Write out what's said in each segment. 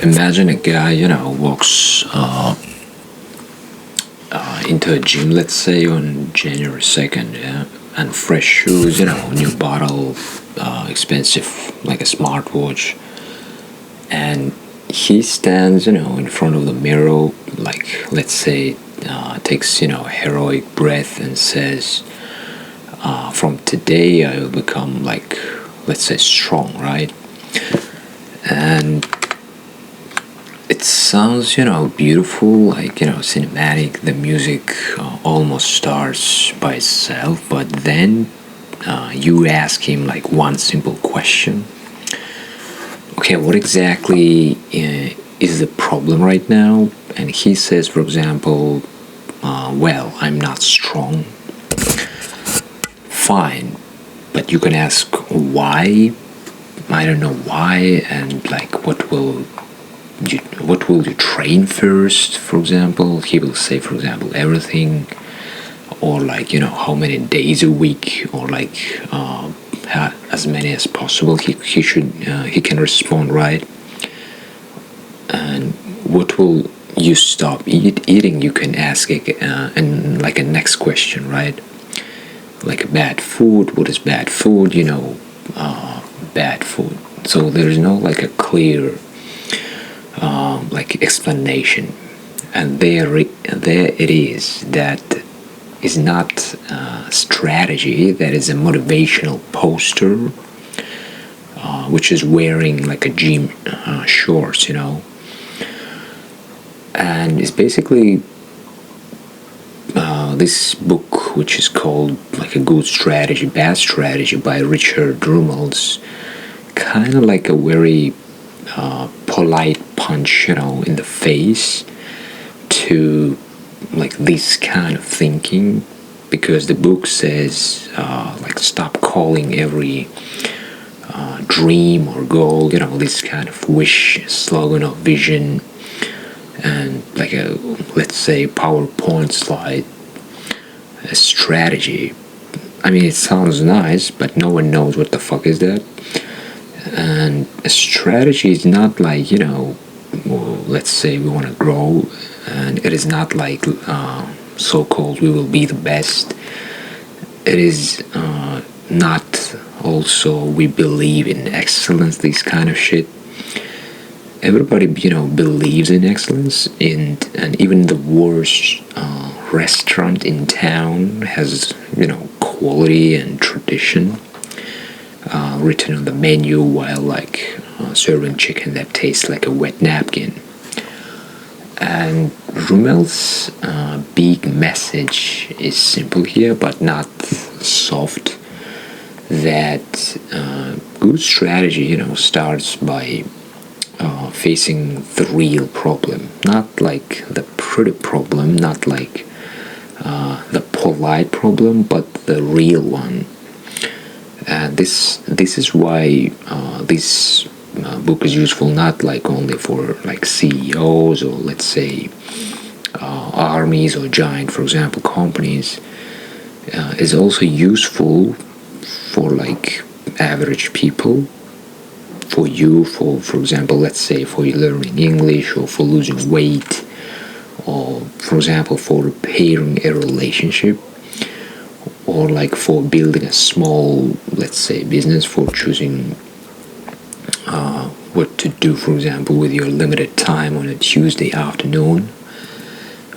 Imagine a guy, walks into a gym, let's say on January 2nd, yeah, and fresh shoes, new bottle, expensive, like a smartwatch, and he stands, in front of the mirror, like, let's say, takes, a heroic breath and says, from today I will become, like, let's say, strong, right? And it sounds, beautiful, like, cinematic. The music almost starts by itself, but then you ask him, like, one simple question. Okay, what exactly is the problem right now? And he says, for example, well, I'm not strong. Fine, but you can ask why. I don't know why, and like what will you train first, for example. He will say, for example, everything, or like, how many days a week, or like as many as possible. He can respond, right? And what will you stop eating, you can ask and like a next question, right? Like bad food, what is bad food, bad food. So there's no like a clear like explanation, and there it is. That is not strategy. That is a motivational poster, which is wearing like a gym shorts, and it's basically this book, which is called like a Good Strategy, Bad Strategy by Richard Rumelt, kind of like a very polite punch, in the face to like this kind of thinking, because the book says like stop calling every dream or goal, this kind of wish, slogan or vision, and like a, let's say, PowerPoint slide, a strategy. I mean, it sounds nice, but no one knows what the fuck is that. And a strategy is not like, well, let's say we want to grow, and it is not like so-called we will be the best. It is not also we believe in excellence, this kind of shit. Everybody, believes in excellence, and even the worst restaurant in town has, quality and tradition written on the menu, while like serving chicken that tastes like a wet napkin. And Rumelt's big message is simple here, but not soft. That good strategy, starts by facing the real problem, not like the pretty problem, not like the polite problem, but the real one. And this is why this book is useful, not like only for like CEOs, or let's say armies, or giant, for example, companies. Is also useful for like average people, for you, for example, let's say for you learning English, or for losing weight, or for example for repairing a relationship, or like for building a small, let's say, business, for choosing what to do, for example, with your limited time on a Tuesday afternoon,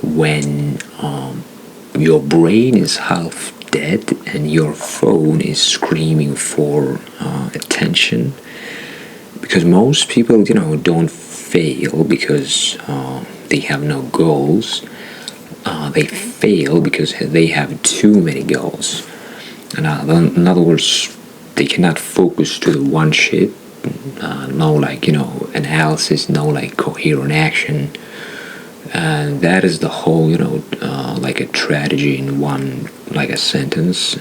when your brain is half dead and your phone is screaming for attention. Because most people, don't fail because they have no goals. They fail because they have too many goals. And in other words, they cannot focus to the one shit. No, like, analysis, no, like, coherent action. And that is the whole, like a tragedy in one, like a sentence.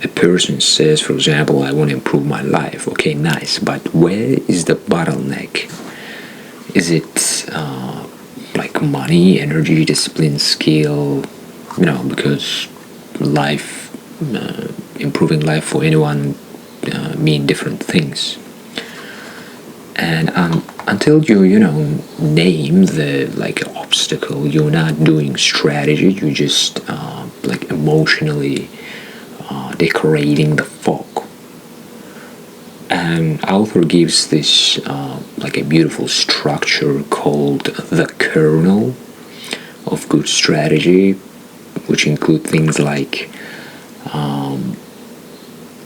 A person says, for example, I want to improve my life. Okay, nice, but where is the bottleneck? Is it like money, energy, discipline, skill? Because life, improving life for anyone mean different things. And until you name the like obstacle, you're not doing strategy. You just like emotionally decorating the fog. And author gives this like a beautiful structure called the kernel of good strategy, which include things like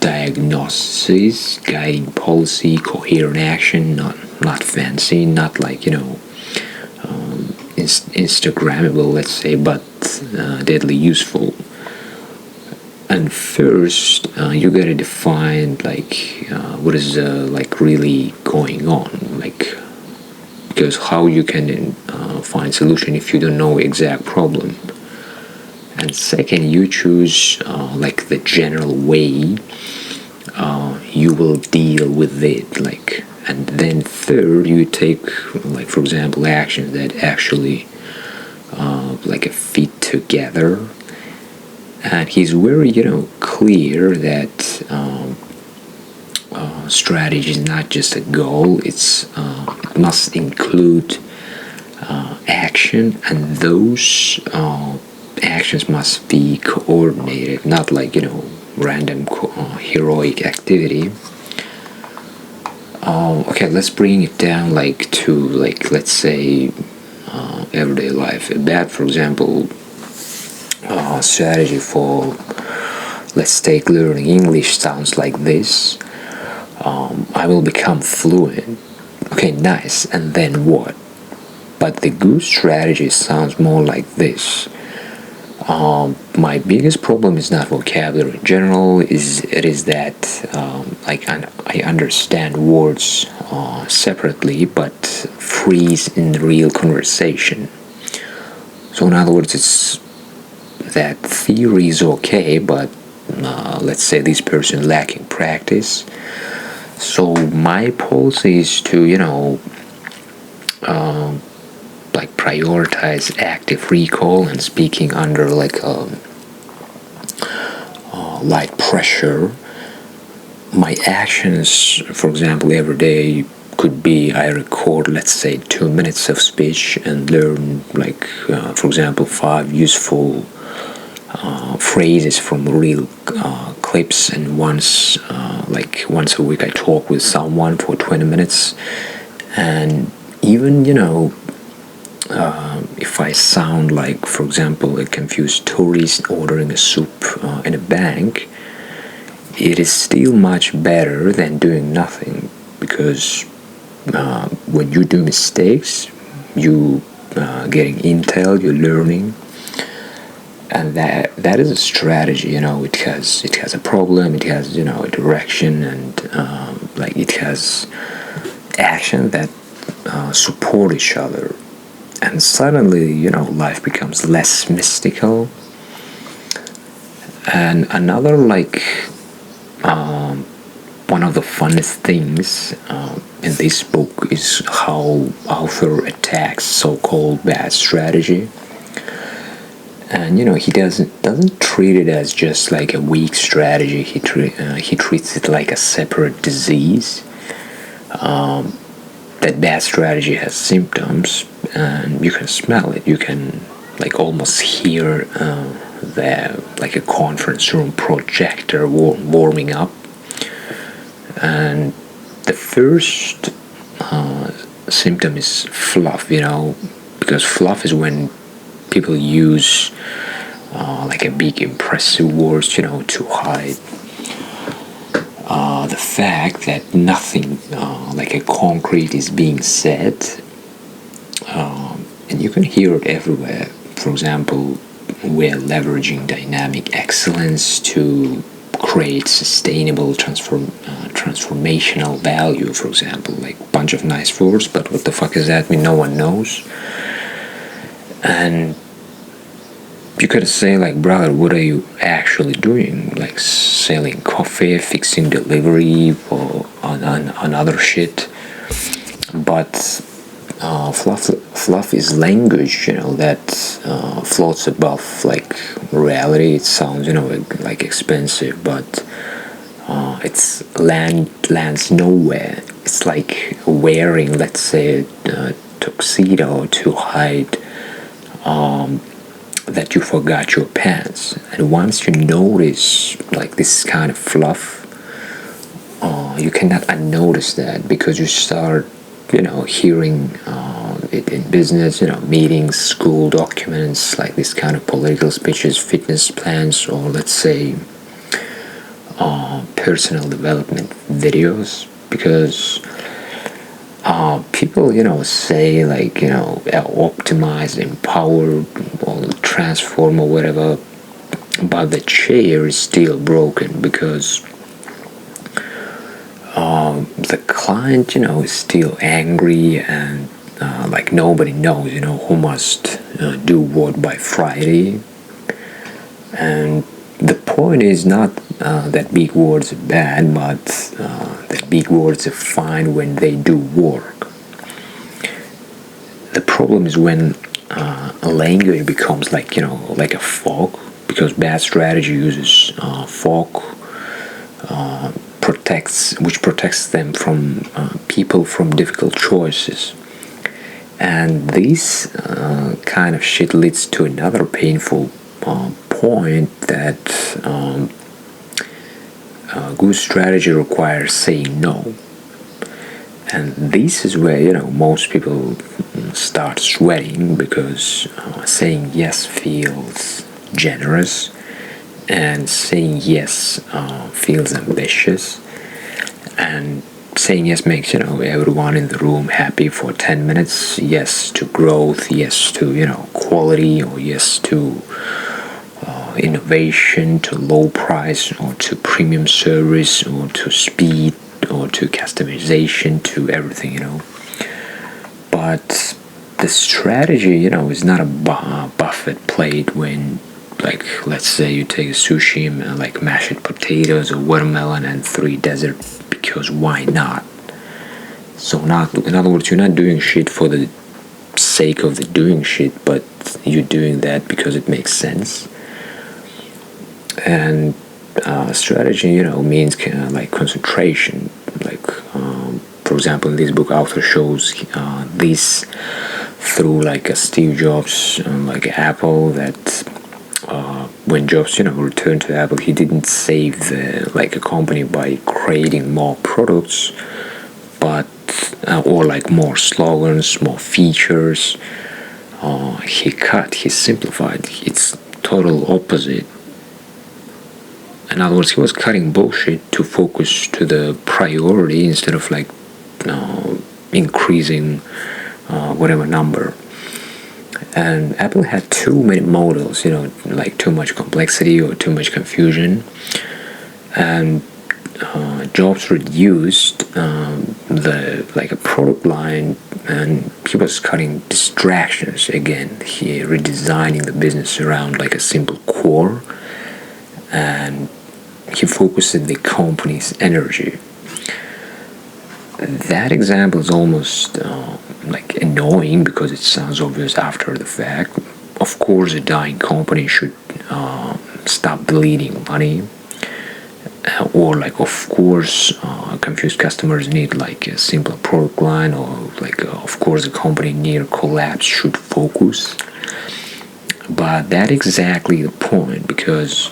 diagnosis, guiding policy, coherent action, not fancy, not like Instagrammable, let's say, but deadly useful. And first, you gotta define like what is like really going on, like because how you can find solution if you don't know exact problem. And second, you choose like the general way you will deal with it, like. And then third, you take like for example actions that actually like fit together. And he's very clear that strategy is not just a goal, it's must include action, and those actions must be coordinated, not like random heroic activity. Okay, let's bring it down like to like let's say everyday life. A bad, for example, strategy for let's take learning English sounds like this. I will become fluent. Okay, nice. And then what? But the good strategy sounds more like this. My biggest problem is not vocabulary in general. It is that I understand words separately, but freeze in real conversation. So in other words, it's that theory is okay, but let's say this person lacking practice. So my policy is to like prioritize active recall and speaking under like light pressure. My actions, for example, every day could be I record, let's say, 2 minutes of speech and learn, like, for example, 5 useful phrases from real clips. And once a week, I talk with someone for 20 minutes. And even if I sound like, for example, a confused tourist ordering a soup in a bank, it is still much better than doing nothing, because when you do mistakes, you getting intel, you're learning, and that is a strategy. It has a problem, it has a direction, and like it has action that support each other. And suddenly, life becomes less mystical. And another, like, one of the funnest things in this book is how author attacks so-called bad strategy. And he doesn't treat it as just like a weak strategy. He treats it like a separate disease. That bad strategy has symptoms, and you can smell it. You can like almost hear the like a conference room projector warming up. And the first symptom is fluff. Because fluff is when people use like a big impressive words, to hide the fact that nothing like a concrete is being said. And you can hear it everywhere. For example, we're leveraging dynamic excellence to create sustainable transformational value, for example, like a bunch of nice words, but what the fuck does that mean? No one knows. And you could say, like, brother, what are you actually doing? Like selling coffee, fixing delivery, or on other shit. But fluff is language, that floats above like reality. It sounds, like expensive, but it's lands nowhere. it's like wearing, let's say, a tuxedo to hide that you forgot your pants. And once you notice like this kind of fluff, you cannot unnotice that, because you start, hearing it in business, meetings, school documents, like this kind of political speeches, fitness plans, or let's say personal development videos, because people, say like, optimize, empower, or transform or whatever, but the chair is still broken, because the client, is still angry, and like nobody knows, who must do what by Friday. And the point is not that big words are bad, but that big words are fine when they do work. The problem is when a language becomes like, like a fog, because bad strategy uses fog, which protects them from people from difficult choices. And this kind of shit leads to another painful point, that good strategy requires saying no. And this is where, most people start sweating, because saying yes feels generous, and saying yes feels ambitious, and saying yes makes, everyone in the room happy for 10 minutes. Yes to growth, yes to, quality, or yes to innovation, to low price, or to premium service, or to speed, or to customization, to everything, But the strategy, is not a buffet plate when, like, let's say you take a sushi and like mashed potatoes, or watermelon, and 3 dessert, because why not? So in other words, you're not doing shit for the sake of the doing shit, but you're doing that because it makes sense. And strategy, means like concentration. Like, for example, in this book, author shows this through like a Steve Jobs, like Apple, that when Jobs, returned to Apple, he didn't save like a company by creating more products, but or like more slogans, more features. He simplified. It's total opposite. In other words, he was cutting bullshit to focus to the priority, instead of like increasing whatever number. And Apple had too many models, like too much complexity or too much confusion. And Jobs reduced a product line, and he was cutting distractions. Again, he redesigning the business around like a simple core, and he focused the company's energy. That example is almost like annoying, because it sounds obvious after the fact. Of course, a dying company should stop bleeding money, or like, of course, confused customers need like a simpler product line, or like, of course, a company near collapse should focus. But that's exactly the point, because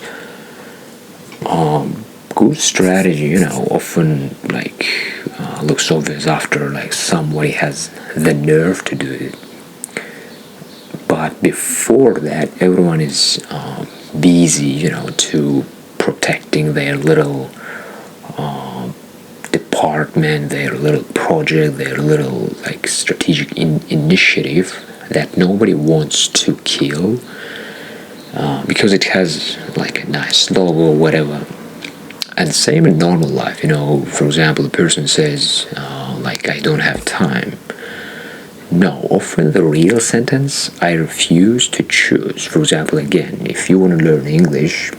good strategy, often like looks obvious after like somebody has the nerve to do it. But before that, everyone is busy, to protecting their little department, their little project, their little like strategic initiative that nobody wants to kill, because it has like a nice logo or whatever. And same in normal life, for example, the person says like, I don't have time. No, often the real sentence, I refuse to choose. For example, again, if you want to learn English,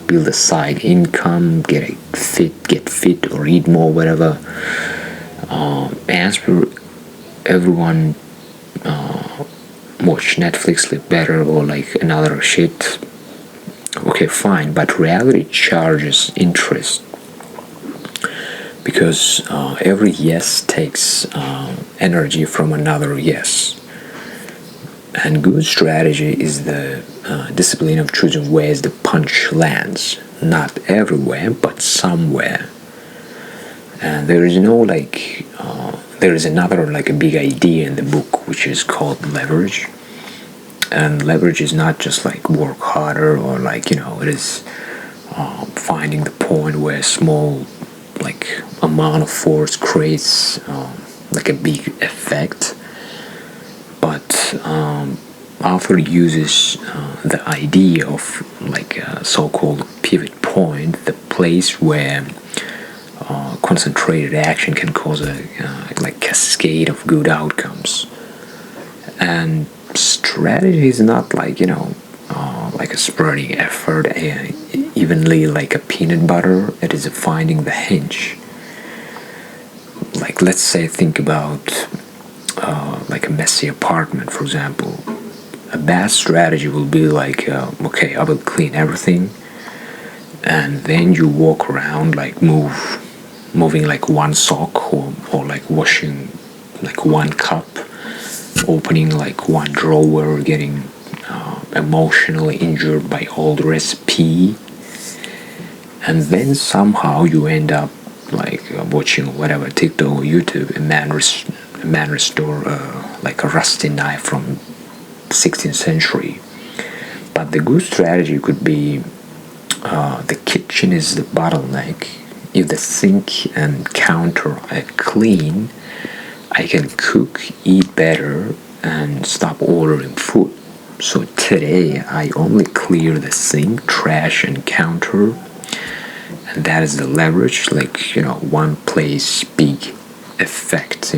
build a side income, get fit, or read more, whatever. Answer everyone, watch Netflix, live better, or like another shit. Okay, fine, but reality charges interest, because every yes takes energy from another yes. And good strategy is the discipline of choosing where the punch lands. Not everywhere, but somewhere. And there is no there is another a big idea in the book which is called leverage. And leverage is not just work harder or it is finding the point where a small amount of force creates a big effect. But author uses the idea of a so-called pivot point, the place where concentrated action can cause a cascade of good outcomes. And strategy is not a spreading effort evenly like a peanut butter. It is finding the hinge. Let's say, think about a messy apartment, for example. A bad strategy will be okay, I will clean everything, and then you walk around moving one sock, or washing one cup, opening one drawer, getting emotionally injured by old recipe, and then somehow you end up watching whatever TikTok or YouTube, a man restore a rusty knife from 16th century. But the good strategy could be the kitchen is the bottleneck. If the sink and counter are clean, I can cook, eat better, and stop ordering food. So today I only clear the sink, trash, and counter, and that is the leverage. One place, big effect.